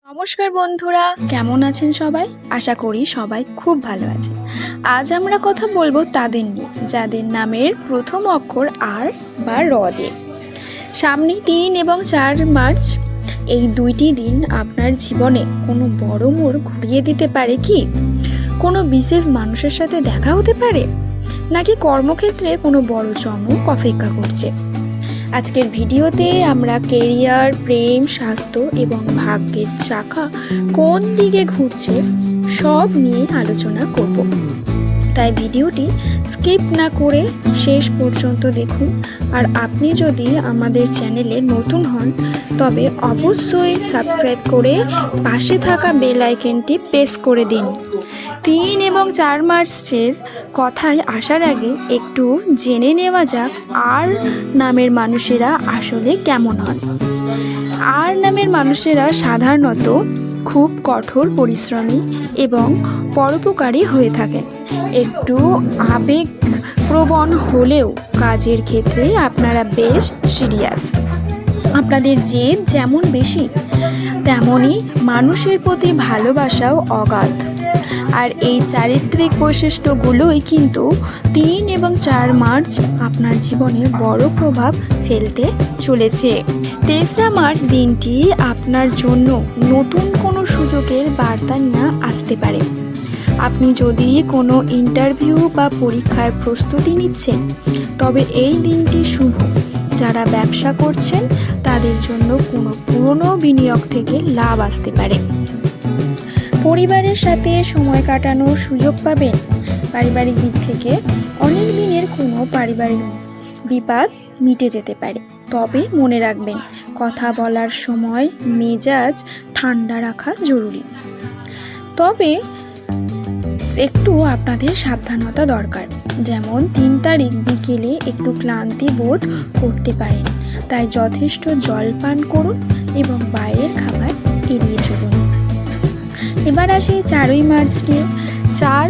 নমস্কার বন্ধুরা, কেমন আছেন সবাই? আশা করি সবাই খুব ভালো আছেন। আজ আমরা কথা বলবো তাদের নিয়ে যাদের নামের প্রথম অক্ষর আর বা র দিয়ে। সামনে 3 এবং 4 মার্চ, এই দুইটি দিন আপনার জীবনে কোনো বড় মোড় ঘুরিয়ে দিতে পারে কি? কোনো বিশেষ মানুষের সাথে দেখা হতে পারে, নাকি কর্মক্ষেত্রে কোনো বড় চমক অপেক্ষা করছে? আজকের ভিডিওতে আমরা কেরিয়ার, প্রেম, স্বাস্থ্য এবং ভাগ্যের চাকা কোন দিকে ঘুরছে সব নিয়ে আলোচনা করব। তাই ভিডিওটি স্কিপ না করে শেষ পর্যন্ত দেখুন। আর আপনি যদি আমাদের চ্যানেলে নতুন হন তবে অবশ্যই সাবস্ক্রাইব করে পাশে থাকা বেল আইকনটি প্রেস করে দিন। 3 এবং 4 মার্চের কথায় আসার আগে একটু জেনে নেওয়া যাক আর নামের মানুষেরা আসলে কেমন হন। আর নামের মানুষেরা সাধারণত খুব কঠোর পরিশ্রমী এবং পরোপকারী হয়ে থাকেন। একটু আবেগপ্রবণ হলেও কাজের ক্ষেত্রে আপনারা বেশ সিরিয়াস। আপনাদের জেদ যেমন বেশি, তেমনই মানুষের প্রতি ভালোবাসাও অগাধ। আর এই চারিত্রিক বৈশিষ্ট্যগুলোই কিন্তু 3 এবং 4 মার্চ আপনার জীবনে বড় প্রভাব ফেলতে চলেছে। 3রা মার্চ দিনটি আপনার জন্য নতুন কোনো সুযোগের বার্তা নিয়ে আসতে পারে। আপনি যদি কোনো ইন্টারভিউ বা পরীক্ষার প্রস্তুতি নিচ্ছেন তবে এই দিনটি শুভ। যারা ব্যবসা করছেন তাদের জন্য কোনো পুরনো বিনিয়োগ থেকে লাভ আসতে পারে। পরিবারের সাথে সময় কাটানোর সুযোগ পাবেন। পারিবারিক দিক থেকে অনেক দিনের কোনো পারিবারিক বিবাদ মিটে যেতে পারে। তবে মনে রাখবেন, কথা বলার সময় মেজাজ ঠান্ডা রাখা জরুরি। তবে একটু আপনাদের সাবধানতা দরকার। যেমন 3 তারিখ বিকেলে একটু ক্লান্তি বোধ করতে পারেন, তাই যথেষ্ট জল পান করুন এবং বাইরের খাবার এড়িয়ে চলুন। এবার আসি 4ই মার্চ নিয়ে। 4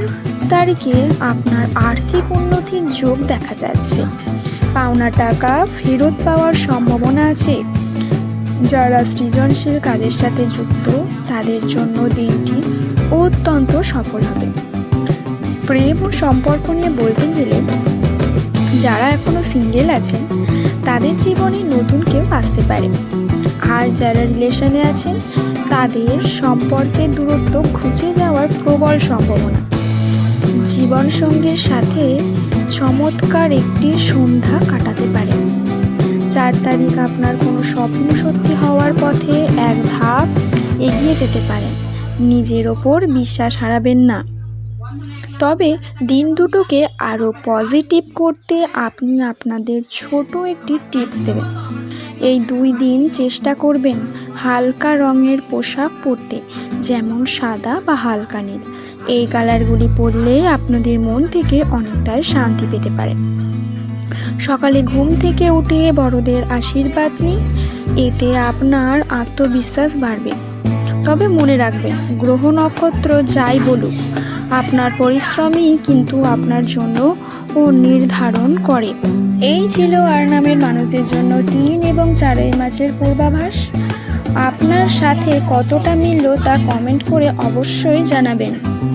তারিখে আপনার আর্থিক উন্নতির যোগ দেখা যাচ্ছে। পাওনা টাকা ফেরত পাওয়ার সম্ভাবনা আছে। যারা সৃজনশীল কাজের সাথে যুক্ত তাদের জন্য দিনটি অত্যন্ত সফল হবে। প্রেম ও সম্পর্ক নিয়ে বলতে গেলে যারা এখনো সিঙ্গেল আছেন তাদের জীবনে নতুন কেউ আসতে পারে। আর যারা রিলেশনে আছেন তাদের সম্পর্কের দূরত্ব ঘুচে যাওয়ার প্রবল সম্ভাবনা। জীবনসঙ্গীর সাথে চমৎকার একটি সন্ধ্যা কাটাতে পারেন। 4 তারিখ আপনার কোনো স্বপ্ন সত্যি হওয়ার পথে এক ধাপ এগিয়ে যেতে পারেন। নিজের ওপর বিশ্বাস হারাবেন না। তবে দিন দুটোকে আরও পজিটিভ করতে আপনি আপনাদের ছোট একটি টিপস দেবেন। এই 2 দিন চেষ্টা করবেন হালকা রঙের পোশাক পরতে, যেমন সাদা বা হালকা নীল। এই কালারগুলি পরলে আপনাদের মন থেকে অনেকটাই শান্তি পেতে পারেন। সকালে ঘুম থেকে উঠে বড়দের আশীর্বাদ নিন, এতে আপনার আত্মবিশ্বাস বাড়বে। তবে মনে রাখবেন, গ্রহ নক্ষত্র যাই বলুক, আপনার পরিশ্রমই কিন্তু আপনার জন্য নির্ধারণ করে। এই ছিল আর নামের মানুষদের জন্য 3 এবং 4 মার্চের পূর্বাভাস। আপনার সাথে কতটা মিলল তা কমেন্ট করে অবশ্যই জানাবেন।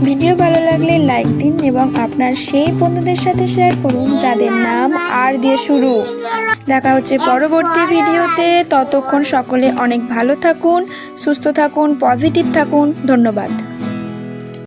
ভিডিও ভালো লাগলে লাইক দিন এবং আপনার সেই বন্ধুদের সাথে শেয়ার করুন যাদের নাম আর দিয়ে শুরু। দেখা হচ্ছে পরবর্তী ভিডিওতে। ততক্ষণ সকলে অনেক ভালো থাকুন, সুস্থ থাকুন, পজিটিভ থাকুন। ধন্যবাদ।